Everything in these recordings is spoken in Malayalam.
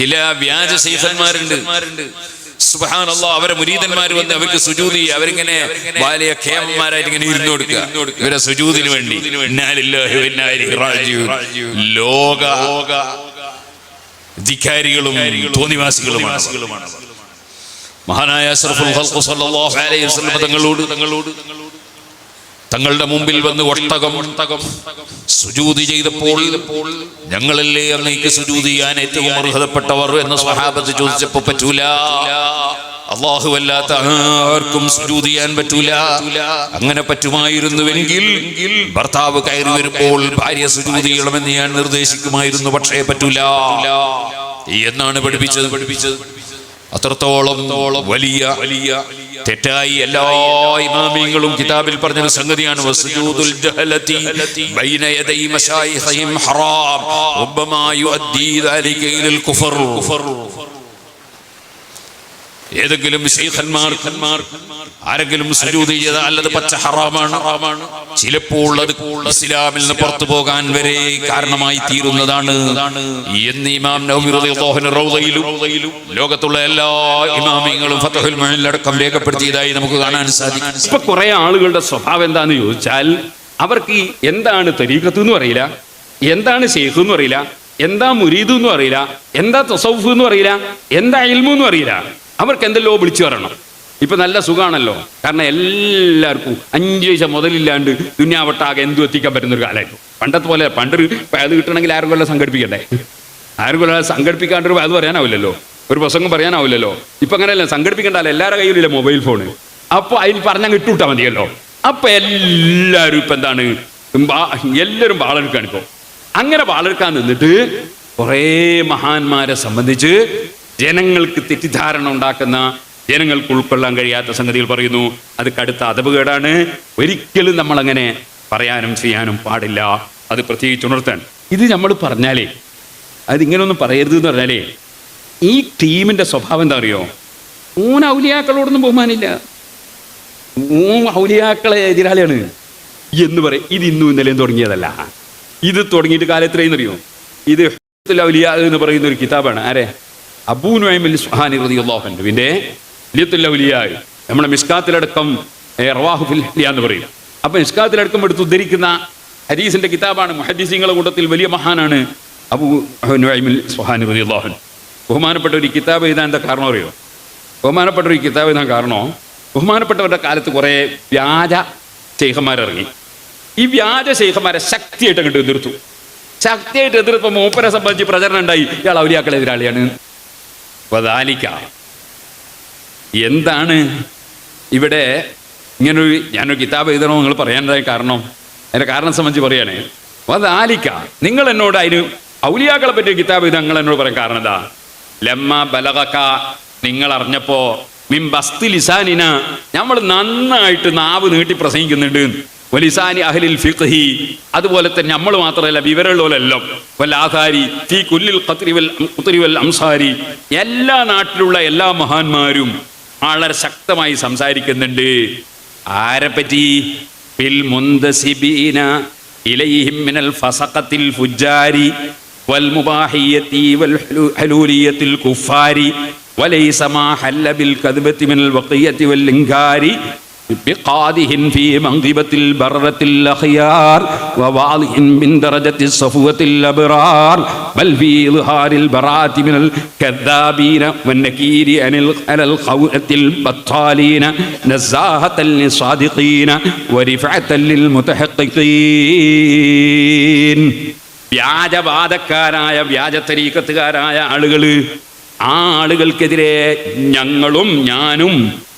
ചില വ്യാജ ശൈഖന്മാരുണ്ട്, സുബ്ഹാനല്ലാഹ്, അവരെ മുരീദന്മാർ വന്ന് അവർക്ക് സുജൂദ് ചെയ്യുക. അവരിങ്ങനെ വലിയ ഖേമന്മാരായിട്ട് ഇങ്ങനെ ഇരുന്നു കൊടുക്കുക ഇവരെ സുജൂദിന് വേണ്ടി. ഇന്നാ ലില്ലാഹി വ ഇന്നാ ഇലൈഹി റാജിഊൻ. ലോക ധിക്കാരികളും തോന്നിവാസികളുമാണ്. മഹാനായ അഷ്റഫുൽ ഖൽഖ് സ്വല്ലല്ലാഹു അലൈഹി വസല്ലം തങ്ങളോട് തങ്ങളുടെ മുമ്പിൽ വന്ന് ഒട്ടകം സുജൂദ് ചെയ്തപ്പോൾ ഞങ്ങളല്ലേ അങ്ങേക്ക് സുജൂദ് ചെയ്യാൻ ഏറ്റവും അർഹതപ്പെട്ടവർ എന്ന് സ്വഹാബത്ത് ചോദിച്ചപ്പോൾ പറ്റൂല, അല്ലാഹു അല്ലാത്ത ആർക്കും സുജൂദ് ചെയ്യാൻ പറ്റൂല. അങ്ങനെ പറ്റുമായിരുന്നുവെങ്കിൽ ഭർത്താവ് കയറി വരുമ്പോൾ ഭാര്യ സുജൂദ് ചെയ്യണമെന്ന് ഞാൻ നിർദ്ദേശിക്കുമായിരുന്നു, പക്ഷേ പറ്റൂല എന്നാണ് പഠിപ്പിച്ചത്. അത്രത്തോളം വലിയ തെറ്റായി എല്ലാ ഇമാമിയങ്ങളും കിതാബിൽ പറഞ്ഞ സംഗതിയാണ്. വസുജൂദുൽ ജഹലതി ബൈന യദൈ മശായിഖിഹിം ഹറാം റബ്ബമാ യുഅദ്ദി ദാലിക ഇലൽ കുഫർ. ഏതെങ്കിലും ശൈഖന്മാർ ആരെങ്കിലും സുജൂദ് ചെയ്താൽ അല്ലത് പച്ച ഹറാമാണ്. ചിലപ്പോൾ അത് ഇസ്ലാമിൽ നിന്ന് പുറത്തു പോകാൻ വരെ കാരണമായി തീരുന്നതാണ് എന്ന് ഇമാം നവവി റളിയല്ലാഹു അൻഹു റൗദയിലും ലോകത്തുള്ള എല്ലാ ഇമാമിയങ്ങളും ഫത്ഹുൽ മുഈനിൽ അടക്കം രേഖപ്പെടുത്തിയതായി നമുക്ക് കാണാൻ സാധിക്കും. ഇപ്പൊ കുറെ ആളുകളുടെ സ്വഭാവം എന്താന്ന് ചോദിച്ചാൽ, അവർക്ക് എന്താണ് തരീഖത്ത് എന്ന് അറിയില്ല, എന്താണ് ശൈഖ് എന്ന് അറിയില്ല, എന്താ മുരീദ് എന്ന് അറിയില്ല, എന്താ തസവ്വുഫ് എന്ന് അറിയില്ല, എന്താ ഇൽമു എന്ന് അറിയില്ല. അവർക്ക് എന്തെല്ലോ വിളിച്ചു പറയണം. ഇപ്പൊ നല്ല സുഖാണല്ലോ, കാരണം എല്ലാവർക്കും 5 പൈസ മുതലില്ലാണ്ട് ദുന്യാവട്ടാകെ എന്തും എത്തിക്കാൻ പറ്റുന്നൊരു കാലമായിരുന്നു. പണ്ടത്തെ പോലെ പണ്ടൊരു അത് കിട്ടണമെങ്കിൽ ആരും കൊല്ലം സംഘടിപ്പിക്കണ്ടേ, ആരും കൊല്ലം സംഘടിപ്പിക്കാണ്ടൊരു അത് പറയാനാവില്ലല്ലോ, ഒരു പ്രസംഗം പറയാനാവില്ലല്ലോ. ഇപ്പൊ അങ്ങനെയല്ല, സംഘടിപ്പിക്കണ്ടല്ലോ, എല്ലാവരുടെ കയ്യിലില്ല മൊബൈൽ ഫോണ്. അപ്പൊ അതിൽ പറഞ്ഞാൽ ഇട്ടുവിട്ടാൽ മതിയല്ലോ. അപ്പൊ എല്ലാവരും ഇപ്പൊ എന്താണ്, എല്ലാവരും വാളെടുക്കാണ്. ഇപ്പൊ അങ്ങനെ വാളെടുക്കാൻ നിന്നിട്ട് കുറേ മഹാന്മാരെ സംബന്ധിച്ച് ജനങ്ങൾക്ക് തെറ്റിദ്ധാരണ ഉണ്ടാക്കുന്ന, ജനങ്ങൾക്ക് ഉൾക്കൊള്ളാൻ കഴിയാത്ത സംഗതികൾ പറയുന്നു. അത് കടുത്ത അദബുകേടാണ്. ഒരിക്കലും നമ്മൾ അങ്ങനെ പറയാനും ചെയ്യാനും പാടില്ല. അത് പ്രത്യേകിച്ച് ഉണർത്താൻ. ഇത് നമ്മൾ പറഞ്ഞാലേ, അതിങ്ങനെയൊന്നും പറയരുത് എന്ന് പറഞ്ഞാലേ, ഈ ടീമിന്റെ സ്വഭാവം എന്താ അറിയോ, 3 ഔലിയാക്കളോടൊന്നും ബഹുമാനില്ല, 3 ഔലിയാക്കളെ എതിരാളിയാണ് എന്ന് പറയും. ഇത് ഇന്നും ഇന്നലെയും തുടങ്ങിയതല്ല. ഇത് തുടങ്ങിയിട്ട് കാലം എത്രയെന്ന് അറിയോ? ഇത് ഔലിയാ എന്ന് പറയുന്ന ഒരു കിതാബാണ്. ആരെ? അബൂ നുഐം അൽ ഇസ്ഫഹാനി റളിയല്ലാഹു അൻഹുവിന്റെ ലിയത്തുൽ ഔലിയാ, നമ്മുടെ മിസ്കാത്തിലടക്കം റവാഹു ഫിൽ ഹില്യ എന്ന് പറയും. അപ്പൊ മിസ്കാത്തിലടക്കം എടുത്ത് ഉദ്ധരിക്കുന്ന ഹദീസിന്റെ കിതാബാണ്. മുഹദ്ദിസീങ്ങളുടെ കൂട്ടത്തിൽ വലിയ മഹാനാണ് അബൂ നുഐം അൽ ഇസ്ഫഹാനി റളിയല്ലാഹു അൻഹു. ബഹുമാനപ്പെട്ട ഒരു കിതാബ് എഴുതാൻ എന്താ കാരണം അറിയോ? ബഹുമാനപ്പെട്ട ഒരു കിതാബ് എഴുതാൻ കാരണോ, ബഹുമാനപ്പെട്ടവരുടെ കാലത്ത് കുറെ വ്യാജ ശൈഖന്മാരിറങ്ങി. ഈ വ്യാജ ശൈഖന്മാരെ ശക്തിയായിട്ട് അങ്ങോട്ട് എതിർത്തു. ശക്തിയായിട്ട് എതിർത്തപ്പോൾ മൂപ്പരെ സംബന്ധിച്ച് പ്രചരണം ഉണ്ടായി, ഇയാൾ ഔലിയാക്കളെ എതിരാളിയാണ്. വദാലിക, എന്താണ് ഇവിടെ ഇങ്ങനൊരു, ഞാനൊരു കിതാബ് എഴുതണോ നിങ്ങൾ പറയാനായി കാരണം, അതിന്റെ കാരണം സംബന്ധിച്ച് പറയാണ്. വദാലിക, നിങ്ങൾ എന്നോട് അതിന് ഔലിയാക്കളെ പറ്റിയ കിതാബ് എഴുതാൻ നിങ്ങൾ എന്നോട് പറയാൻ കാരണം എന്താ? ലമ്മ ബലഗക, നിങ്ങൾ അറിഞ്ഞപ്പോ, മിൻ ബസ്തി ലിസാനിന, നമ്മൾ നന്നായിട്ട് നാവ് നീട്ടി പ്രസംഗിക്കുന്നുണ്ട്. വലിസാനി അഹ്ലിൽ ഫിഖ്ഹി, അതുപോലെ തന്നെ നമ്മൾ മാത്രമല്ല വിവരമുള്ളവരെല്ലാം, വല്ലാഥാരി ഫീ കുല്ലിൽ ഖത്രി വൽ അംസാരി, എല്ലാ നാട്ടിലുള്ള എല്ലാ മഹാന്മാരും വളരെ ശക്തമായി സംസാരിക്കുന്നുണ്ട്. ആരെപ്പറ്റി? ഫിൽ മുന്തസിബീന ഇലൈഹിം മിനൽ ഫസഖത്തിൽ ഫുജാരി വൽ മുബാഹിയത്തി വൽ ഹലൂലിയത്തിൽ കുഫാരി വലൈസ മാ ഹല്ല ബിൽ കദ്ബത്തി മിനൽ വഖിയത്തി വൽ ഇൻകാരി بقاده في منقبة البرة الأخيار وواضح من درجة الصفوة الأبرار بل في إظهار البراءة من الكذابين والنكير على الخونة البطالين نزاهة للصادقين ورفعة للمتحققين. വ്യാജവാദക്കാരായ വ്യാജ തരീഖത്തുകാരായ ആളുകൾ, ആ ആളുകൾക്കെതിരെ ഞങ്ങളും ഞാനും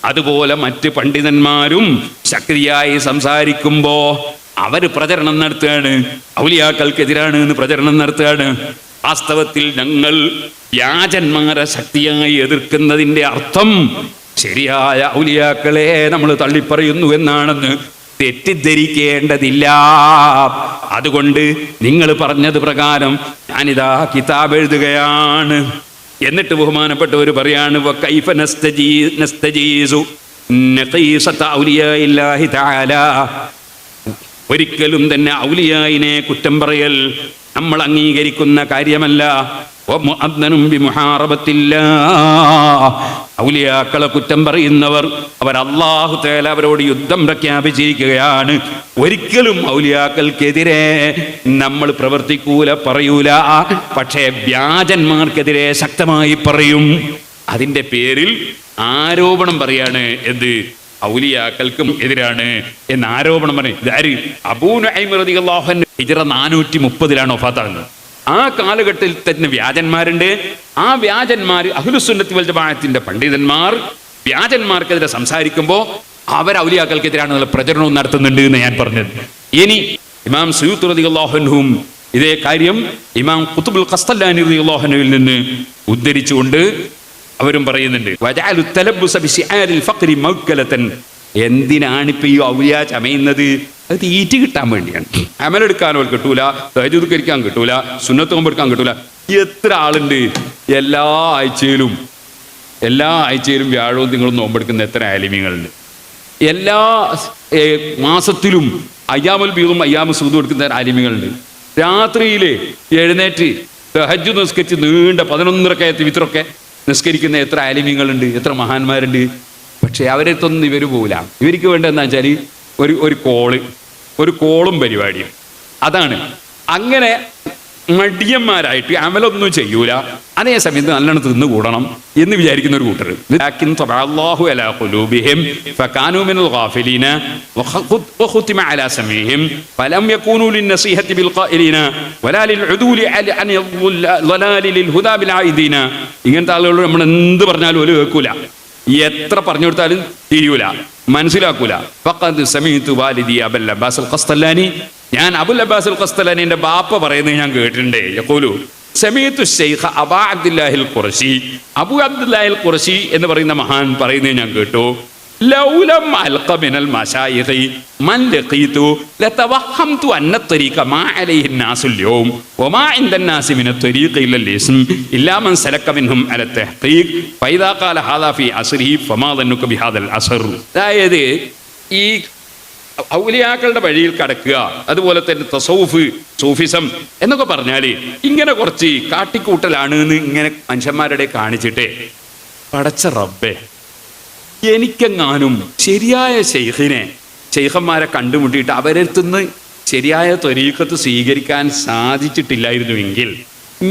അതുപോലെ മറ്റ് പണ്ഡിതന്മാരും ശക്തിയായി സംസാരിക്കുമ്പോ അവര് പ്രചരണം നടത്തുകയാണ്, ഔലിയാക്കൾക്കെതിരാണ് എന്ന് പ്രചരണം നടത്തുകയാണ്. വാസ്തവത്തിൽ ഞങ്ങൾ വ്യാജന്മാരെ ശക്തിയായി എതിർക്കുന്നതിന്റെ അർത്ഥം ശരിയായ ഔലിയാക്കളെ നമ്മൾ തള്ളിപ്പറയുന്നു എന്നാണെന്ന് തെറ്റിദ്ധരിക്കേണ്ടതില്ല. അതുകൊണ്ട് നിങ്ങൾ പറഞ്ഞത് പ്രകാരം ഞാനിതാ കിതാബ് എഴുതുകയാണ്. എന്നിട്ട് ബഹുമാനപ്പെട്ടവർ പറയാണ്, വകൈഫ നസ്തജീസു നഖീസത ഔലിയാഇല്ലാഹി തആല, ഒരിക്കലും തന്നെ ഔലിയായിനെ കുറ്റം പറയൽ നമ്മൾ അംഗീകരിക്കുന്ന കാര്യമല്ല. വമുഅദ്ദനും ബിമുഹാറബത്തില്ലാഹ്. ഔലിയാക്കളെ കുറ്റം പറയുന്നവർ അവർ അല്ലാഹു തആല അവരോട് യുദ്ധം പ്രഖ്യാപിച്ചിരിക്കുകയാണ്. ഒരിക്കലും ഔലിയാക്കൾക്കെതിരെ നമ്മൾ പ്രവർത്തിക്കൂല, പറയൂല. പക്ഷേ വ്യാജന്മാർക്കെതിരെ ശക്തമായി പറയും. അതിന്റെ പേരിൽ ആരോപണം പറയാണ്. എന്ത്? ഔലിയാക്കൾക്കും എതിരാണ് എന്ന് ആരോപണം പറയും. ഇതാര്? അബൂ നുഐം റളിയല്ലാഹു അൻഹു ഹിജ്റ 430 വഫാത്താകുന്നത്. ആ കാലഘട്ടത്തിൽ തന്നെ വ്യാജന്മാരുണ്ട്. ആ വ്യാജന്മാർ അഹ്ലുസുന്നത്തി വൽ ജമാഅത്തിന്റെ പണ്ഡിതന്മാർ വ്യാജന്മാർക്കെതിരെ സംസാരിക്കുമ്പോൾ അവർ ഔലിയാക്കൾക്കെതിരാണെന്നുള്ള പ്രചരണവും നടത്തുന്നുണ്ട് എന്ന് ഞാൻ പറഞ്ഞത്. ഇനി ഇമാം സുയൂത്തി റളിയല്ലാഹു അൻഹും ഇതേ കാര്യം ഇമാം ഖുത്ബുൽ ഖസ്തലാനി റളിയല്ലാഹു അൻഹുവിൽ നിന്ന് ഉദ്ധരിച്ചുകൊണ്ട് അവരും പറയുന്നുണ്ട്. വജഅലു തലബ്ബുസ ബിശിആരിൽ ഫഖ്രി മൗക്കലതൻ. എന്തിനാണിപ്പോ ഈ ഔലിയ ചമയുന്നത്? അത് തീറ്റി കിട്ടാൻ വേണ്ടിയാണ്. അമലെടുക്കാൻ അവർക്ക് കിട്ടൂല, തഹജ്ജുദ് കരിക്കാൻ കിട്ടൂല, സുന്നത്ത് നോമ്പ് എടുക്കാൻ കിട്ടൂല. എത്ര ആളുണ്ട് എല്ലാ ആഴ്ചയിലും വ്യാഴവും നിങ്ങളും നോമ്പെടുക്കുന്ന എത്ര ആലിമീങ്ങളുണ്ട്. എല്ലാ മാസത്തിലും അയ്യാമുൽ ബീദും അയ്യാമു സൂദും എടുക്കുന്ന ആലിമീങ്ങളുണ്ട്. രാത്രിയിൽ എഴുന്നേറ്റ് തഹജ്ജുദ് നിസ്കരിച്ച് നീണ്ട 11 റക്അത്ത് വിത്രൊക്കെ നിസ്കരിക്കുന്ന എത്ര ആലിമീങ്ങളുണ്ട്, എത്ര മഹാന്മാരുണ്ട്. പക്ഷെ അവരെത്തൊന്നും ഇവർ പോകില്ല. ഇവർക്ക് വേണ്ടതെന്ന് വെച്ചാൽ ഒരു കോളും പരിപാടിയും. അതാണ്. അങ്ങനെ മടിയന്മാരായിട്ട് അമലൊന്നും ചെയ്യൂല, അതേ സമയത്ത് നല്ലോണം തിന്നു കൂടണം എന്ന് വിചാരിക്കുന്ന ഒരു കൂട്ടർ. ഇങ്ങനത്തെ ആളുകളോട് നമ്മൾ എന്ത് പറഞ്ഞാലും ഒരു കേൾക്കൂല, എത്ര പറഞ്ഞു കൊടുത്താലും തിരിയൂല, മനസ്സിലാക്കൂല. ഫഖദ് സമീഅതു വാലിദി അബുൽ അബ്ബാസ് അൽ ഖസ്തലാനി. ഞാൻ അബുൽ അബ്ബാസ് അൽ ഖസ്തലാനിന്റെ ബാപ്പ പറയുന്നത് ഞാൻ കേട്ടിട്ടുണ്ട്. യഖൂലു സമീഅതു ശൈഖ് അബൂ അബ്ദുല്ലാഹിൽ ഖുറശി. അബൂ അബ്ദുല്ലാഹിൽ ഖുറശി എന്ന് പറയുന്ന മഹാൻ പറയുന്നത് ഞാൻ കേട്ടു. ലൗലം അൽഖ മിനൽ മശായിഖി മൻ ലഖീതു ലതവഹംതു അന്ന ത്വരീഖ മാ അലൈഹി الناസുൽ യൗം വമാ ഇൻദൻ നാസി മിന ത്വരീഖ ഇല്ല ലിസ്ം ഇല്ലാ മൻ സലക മിൻഹും അല തഹ്ഖീഖ് ഫൈദാ ഖാല ഹാദാ ഫീ അസ്രിഹി ഫമാ ദന്നുക ബിഹാദൽ അസ്ർ. അതായത് ഈ ഔലിയാക്കളുടെ വഴിയിൽ കടക്കുക, അതുപോലെ തന്നെ തസൗഫ്, സൂഫിസം എന്നൊക്കെ പറഞ്ഞാൽ ഇങ്ങനെ കുറച്ച് കാട്ടിക്കൂട്ടലാണ് എന്ന് ഇങ്ങനെ മനുഷ്യന്മാരുടെ കാണിച്ചിട്ട്, പടച്ച റബ്ബേ, എനിക്കെങ്ങാനും ശരിയായ ശൈഖന്മാരെ കണ്ടുമുട്ടിയിട്ട് അവരെടുത്തുനിന്ന് ശരിയായ ത്വരീഖത്ത് സ്വീകരിക്കാൻ സാധിച്ചിട്ടില്ലായിരുന്നുവെങ്കിൽ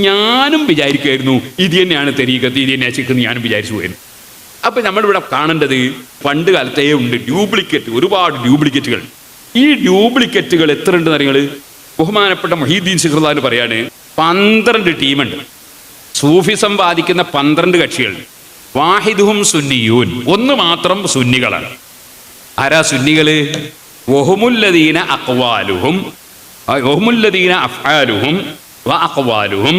ഞാനും വിചാരിക്കുമായിരുന്നു ഇത് തന്നെയാണ് ത്വരീഖത്ത്, ഇത് തന്നെയാണ് ശൈഖ്, ഞാനും വിചാരിച്ചു പോയിരുന്നു. അപ്പൊ നമ്മളിവിടെ കാണേണ്ടത് പണ്ട് കാലത്തേ ഉണ്ട് ഡ്യൂപ്ലിക്കേറ്റ്, ഒരുപാട് ഡ്യൂപ്ലിക്കേറ്റുകൾ. ഈ ഡ്യൂപ്ലിക്കേറ്റുകൾ എത്ര ഉണ്ടെന്ന് അറിയാൾ? ബഹുമാനപ്പെട്ട മുഹീദ്ദീൻ സിഖ്റുല്ലാഹി പറയാണ് 12 ടീമുണ്ട്. സൂഫിസം ബാധിക്കുന്ന 12 കക്ഷികൾ. വാഹിദുഹും സുന്നിയൂൻ, ഒന്ന് മാത്രം സുന്നികളാണ്. ആരാ സുന്നികള്? വഹുമുല്ലദീന അഖ്വാലുഹും വഹുമുല്ലദീന അഫ്ആലുഹും വഅഖ്വാലുഹും.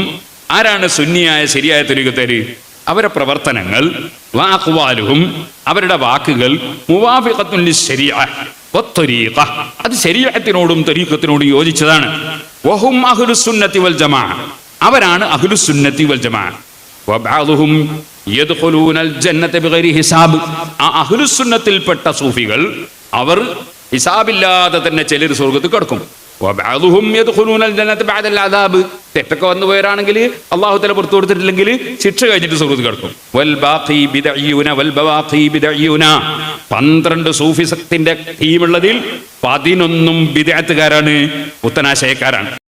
ആരാണ് സുന്നിയായ ശരിയായ ത്വരീഖത്തുകാര്? അവരുടെ പ്രവർത്തനങ്ങൾ, വഅഖ്വാലുഹും അവരുടെ വാക്കുകൾ, മുവാഫിഖത്തുൻ ലിശ്ശരീഅ വത്വരീഖ, അത് ശരീഅത്തിനോടും ത്വരീഖത്തിനോടും യോജിച്ചതാണ്. വഹും അഹ്ലുസുന്നത്തി വൽ ജമാഅ, അവരാണ് അഹ്ലുസുന്നത്തി വൽ ജമാഅ. വബഅദുഹും യദ്ഖുലൂനൽ ജന്നത ബിഗൈരി ഹിസാബ്. ആ അഹ്ലുസുന്നത്തിൽപ്പെട്ട സൂഫികൾ അവർ ഹിസാബില്ലാതെ തന്നെ ചിലർ സ്വർഗ്ഗത്തിൽ കടക്കും. വബഅദുഹും യദ്ഖുലൂനൽ ജന്നത ബഅദൽ അദാബ്. തെറ്റൊക്കെ വന്നു പോയവരാണെങ്കിൽ അല്ലാഹു തആല പുറത്തു കൊടുത്തിട്ടില്ലെങ്കിൽ ശിക്ഷ കഴിഞ്ഞിട്ട് സ്വർഗ്ഗത്തിൽ കടക്കും. വൽ ബാഖി ബിദഅയ്യൂന വൽ ബവാഖി ബിദഅയ്യൂന. 12 സൂഫിസത്തിന്റെ ടീമുള്ളതിൽ 11 ബിദ്അത്തുകാരാണ്, പുത്തനാശയക്കാരാണ്.